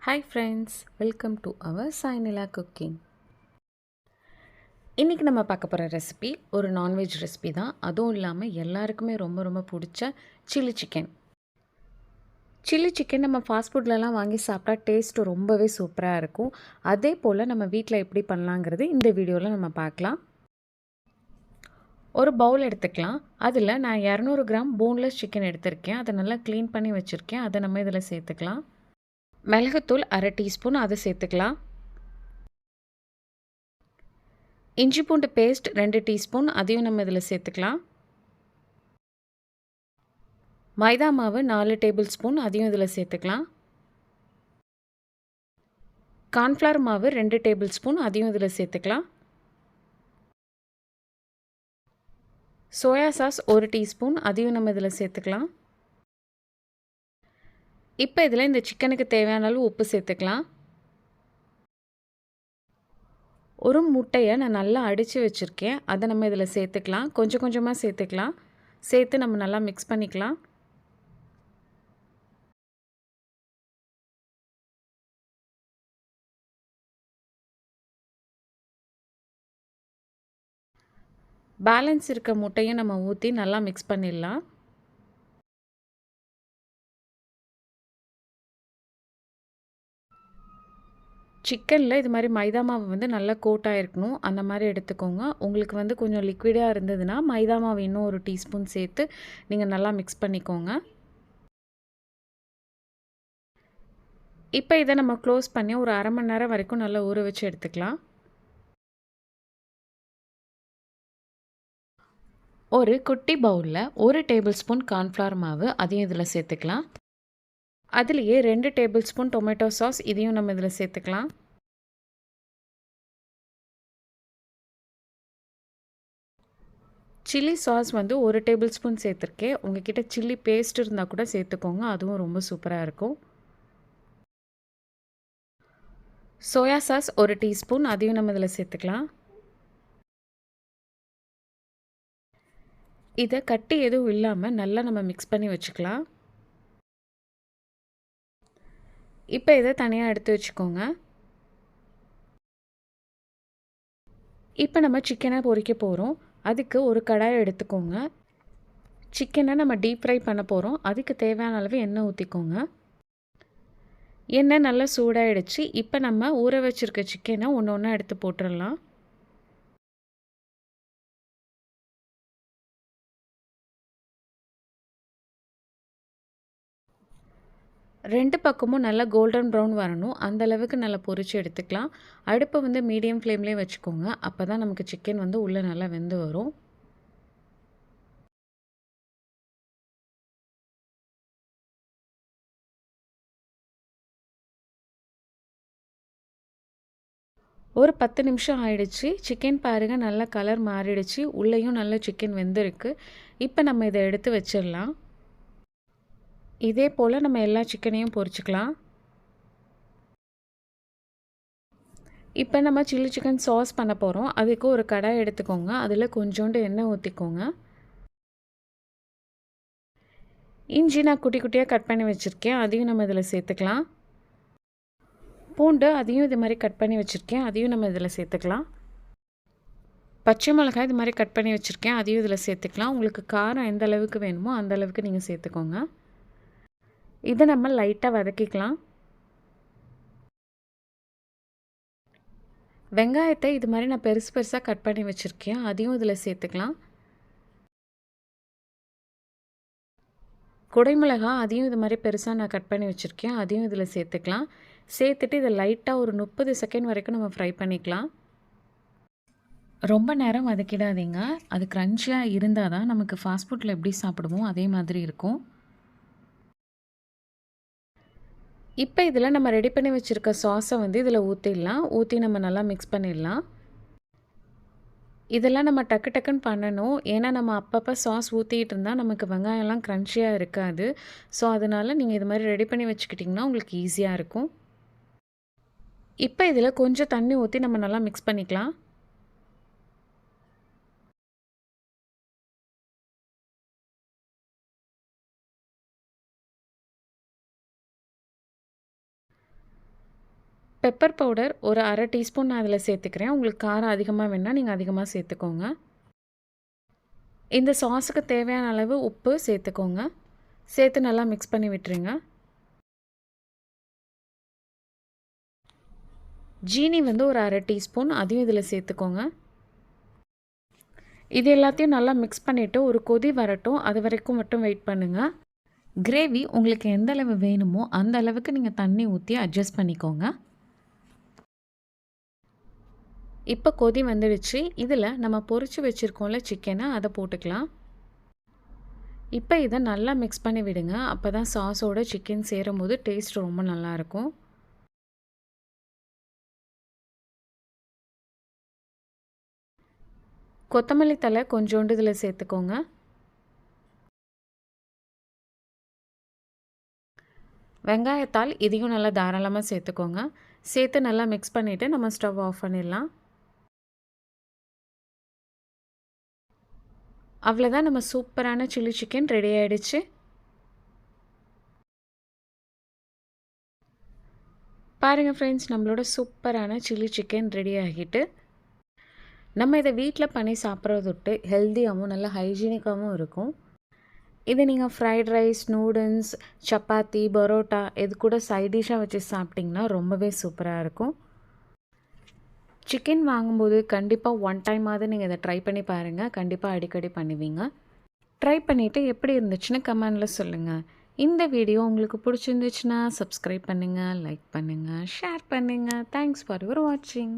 Hi friends, welcome to our Sainila Cooking. இன்றைக்கி நம்ம பார்க்க போகிற ரெசிபி ஒரு நான்வெஜ் ரெசிபி தான். அதுவும் இல்லாமல் எல்லாருக்குமே ரொம்ப பிடிச்ச சில்லி சிக்கன். சில்லி சிக்கன் நம்ம ஃபாஸ்ட் ஃபுட்லலாம் வாங்கி சாப்பிட்டா டேஸ்ட்டு ரொம்பவே சூப்பராக இருக்கும். அதே போல் நம்ம வீட்டில் எப்படி பண்ணலாங்கிறது இந்த வீடியோவில் நம்ம பார்க்கலாம். ஒரு பவுல் எடுத்துக்கலாம். அதில் நான் 200 கிராம் போன்லெஸ் சிக்கன் எடுத்திருக்கேன். அதை நல்லா க்ளீன் பண்ணி வச்சுருக்கேன். அதை நம்ம இதில் சேர்த்துக்கலாம். மிளகுத்தூள் 1/2 டீஸ்பூன் அதை சேர்த்துக்கலாம். இஞ்சி பூண்டு பேஸ்ட் 2 டீஸ்பூன் அதையும் நம்ம இதில் சேர்த்துக்கலாம். மைதா மாவு 4 டேபிள் ஸ்பூன் அதையும் இதில் சேர்த்துக்கலாம். கார்ன்ஃப்ளவர் மாவு 2 டேபிள் ஸ்பூன் அதையும் இதில் சேர்த்துக்கலாம். சோயா சாஸ் 1 டீஸ்பூன் அதையும் நம்ம இதில் சேர்த்துக்கலாம். இப்போ இதில் இந்த சிக்கனுக்கு தேவையான அளவு உப்பு சேர்த்துக்கலாம். ஒரு முட்டையை நான் நல்லா அடித்து வச்சுருக்கேன். அதை நம்ம இதில் சேர்த்துக்கலாம். கொஞ்சம் கொஞ்சமாக சேர்த்துக்கலாம். சேர்த்து நம்ம நல்லா மிக்ஸ் பண்ணிக்கலாம். பேலன்ஸ் இருக்க முட்டையும் நம்ம ஊற்றி நல்லா மிக்ஸ் பண்ணிடலாம். சிக்கனில் இது மாதிரி மைதா மாவு வந்து நல்லா கோட்டாக இருக்கணும். அந்த மாதிரி எடுத்துக்கோங்க. உங்களுக்கு வந்து கொஞ்சம் லிக்விடாக இருந்ததுன்னா மைதா மாவு இன்னும் 1 டீஸ்பூன் சேர்த்து நீங்கள் நல்லா மிக்ஸ் பண்ணிக்கோங்க. இப்போ இதை நம்ம க்ளோஸ் பண்ணி ஒரு 1/2 மணி நேரம் வரைக்கும் நல்லா ஊற வச்சு எடுத்துக்கலாம். ஒரு குட்டி பவுலில் 1 டேபிள் ஸ்பூன் கார்ன்ஃப்ளவர் மாவு அதையும் இதில் சேர்த்துக்கலாம். அதுலேயே 2 டேபிள் ஸ்பூன் டொமேட்டோ சாஸ் இதையும் நம்ம இதில் சேர்த்துக்கலாம். சில்லி சாஸ் வந்து 1 டேபிள் ஸ்பூன் சேர்த்துருக்கேன். உங்ககிட்ட சில்லி பேஸ்ட் இருந்தால் கூட சேர்த்துக்கோங்க. அதுவும் ரொம்ப சூப்பராக இருக்கும். சோயா சாஸ் 1 டீஸ்பூன் அதையும் நம்ம இதில் சேர்த்துக்கலாம். இதை கட்டி எதுவும் இல்லாமல் நல்லா நம்ம மிக்ஸ் பண்ணி வச்சுக்கலாம். இப்போ இதை தனியாக எடுத்து வச்சுக்கோங்க. இப்போ நம்ம சிக்கனை பொரிக்க போகிறோம். அதுக்கு ஒரு கடாயை எடுத்துக்கோங்க. சிக்கனை நம்ம டீப் ஃப்ரை பண்ண போகிறோம். அதுக்கு தேவையான அளவு எண்ணெய் ஊற்றிக்கோங்க. எண்ணெய் நல்லா சூடாகிடுச்சு. இப்போ நம்ம ஊற வச்சுருக்க சிக்கனை ஒன்று ஒன்றா எடுத்து போட்டுடலாம். ரெண்டு பக்கமும் நல்லா கோல்டன் ப்ரௌன் வரணும். அந்தளவுக்கு நல்லா பொரித்து எடுத்துக்கலாம். அடுப்பை வந்து மீடியம் ஃப்ளேம்லேயே வச்சுக்கோங்க. அப்போ தான் நமக்கு சிக்கன் வந்து உள்ளே நல்லா வெந்து வரும். ஒரு 10 நிமிஷம் ஆயிடுச்சு. சிக்கன் பாருங்கள் நல்லா கலர் மாறிடுச்சு. உள்ளேயும் நல்லா சிக்கன் வெந்திருக்கு. இப்போ நம்ம இதை எடுத்து வச்சிடலாம். இதே போல் நம்ம எல்லா சிக்கனையும் பொரிச்சுக்கலாம். இப்போ நம்ம சில்லி சிக்கன் சாஸ் பண்ண போகிறோம். அதுக்கு ஒரு கடாய் எடுத்துக்கோங்க. அதில் கொஞ்சோண்டு எண்ணெய் ஊற்றிக்கோங்க. இஞ்சி நான் குட்டி குட்டியாக கட் பண்ணி வச்சுருக்கேன். அதையும் நம்ம இதில் சேர்த்துக்கலாம். பூண்டு அதையும் இது மாதிரி கட் பண்ணி வச்சுருக்கேன். அதையும் நம்ம இதில் சேர்த்துக்கலாம். பச்சை மிளகாய் இது மாதிரி கட் பண்ணி வச்சுருக்கேன். அதையும் இதில் சேர்த்துக்கலாம். உங்களுக்கு காரம் எந்த அளவுக்கு வேணுமோ அந்த அளவுக்கு நீங்கள் சேர்த்துக்கோங்க. இதை நம்ம லைட்டாக வதக்கிக்கலாம். வெங்காயத்தை இது மாதிரி நான் பெருசாக கட் பண்ணி வச்சுருக்கேன். அதையும் இதில் சேர்த்துக்கலாம். குடைமிளகா அதையும் இது மாதிரி பெருசாக நான் கட் பண்ணி வச்சுருக்கேன். அதையும் இதில் சேர்த்துக்கலாம். சேர்த்துட்டு இதை லைட்டாக ஒரு 30 செகண்ட் வரைக்கும் நம்ம ஃப்ரை பண்ணிக்கலாம். ரொம்ப நேரம் வதக்கிடாதீங்க. அது க்ரன்ச்சியாக இருந்தால் தான் நமக்கு ஃபாஸ்ட் ஃபுட்டில் எப்படி சாப்பிடுவோம் அதே மாதிரி இருக்கும். இப்போ இதில் நம்ம ரெடி பண்ணி வச்சுருக்க சாஸை வந்து இதில் ஊற்றிடலாம். ஊற்றி நம்ம நல்லா மிக்ஸ் பண்ணிடலாம். இதெல்லாம் நம்ம டக்குன்னு பண்ணணும். ஏன்னா நம்ம அப்பப்போ சாஸ் ஊற்றிக்கிட்டு இருந்தால் நமக்கு வெங்காயம்லாம் க்ரன்ச்சியாக இருக்காது. ஸோ அதனால் நீங்கள் இது மாதிரி ரெடி பண்ணி வச்சுக்கிட்டிங்கன்னா உங்களுக்கு ஈஸியாக இருக்கும். இப்போ இதில் கொஞ்சம் தண்ணி ஊற்றி நம்ம நல்லா மிக்ஸ் பண்ணிக்கலாம். பெப்பர் பவுடர் ஒரு அரை டீஸ்பூன் நான் அதில் சேர்த்துக்கிறேன். உங்களுக்கு காரம் அதிகமாக வேணுன்னா நீங்கள் அதிகமாக சேர்த்துக்கோங்க. இந்த சாஸுக்கு தேவையான அளவு உப்பு சேர்த்துக்கோங்க. சேர்த்து நல்லா மிக்ஸ் பண்ணி விட்டுருங்க. ஜீனி வந்து ஒரு அரை டீஸ்பூன் அதையும் இதில் சேர்த்துக்கோங்க. இது எல்லாத்தையும் நல்லா மிக்ஸ் பண்ணிவிட்டு ஒரு கொதி வரட்டும், அது வரைக்கும் மட்டும் வெயிட் பண்ணுங்கள். கிரேவி உங்களுக்கு எந்த அளவு வேணுமோ அந்த அளவுக்கு நீங்கள் தண்ணி ஊற்றி அட்ஜஸ்ட் பண்ணிக்கோங்க. இப்போ கொதி வந்துடுச்சு. இதில் நம்ம பொரிச்சு வச்சுருக்கோம்ல சிக்கனை, அதை போட்டுக்கலாம். இப்போ இதை நல்லா மிக்ஸ் பண்ணி விடுங்க. அப்போ தான் சாஸோட சிக்கன் சேரும்போது டேஸ்ட் ரொம்ப நல்லாயிருக்கும். கொத்தமல்லி தழை கொஞ்சோண்டு இதில் சேர்த்துக்கோங்க. வெங்காயத்தாள் இதையும் நல்லா தாராளமாக சேர்த்துக்கோங்க. சேர்த்து நல்லா மிக்ஸ் பண்ணிவிட்டு நம்ம ஸ்டவ் ஆஃப் பண்ணிடலாம். அவ்வளோதான், நம்ம சூப்பரான சில்லி சிக்கன் ரெடி ஆகிடுச்சு. பாருங்கள் ஃப்ரெண்ட்ஸ், நம்மளோட சூப்பரான சில்லி சிக்கன் ரெடி ஆகிட்டு. நம்ம இதை வீட்டில் பண்ணி சாப்பிட்றது விட்டு ஹெல்த்தியாகவும் நல்லா ஹைஜீனிக்காகவும் இருக்கும். இதை நீங்கள் fried rice, noodles, chapati, parotta இது கூட சைட் டிஷ்ஷாக வச்சு சாப்பிட்டிங்கன்னா ரொம்பவே சூப்பராக இருக்கும். சிக்கன் வாங்கும்போது கண்டிப்பாக ஒன் டைமாவது நீங்கள் இதை ட்ரை பண்ணி பாருங்கள். கண்டிப்பாக அடிக்கடி பண்ணுவீங்க. ட்ரை பண்ணிவிட்டு எப்படி இருந்துச்சுன்னு கமெண்டில் சொல்லுங்கள். இந்த வீடியோ உங்களுக்கு பிடிச்சிருந்துச்சுன்னா சப்ஸ்கிரைப் பண்ணுங்கள், லைக் பண்ணுங்கள், ஷேர் பண்ணுங்கள். தேங்க்ஸ் ஃபார் யுவர் வாட்சிங்.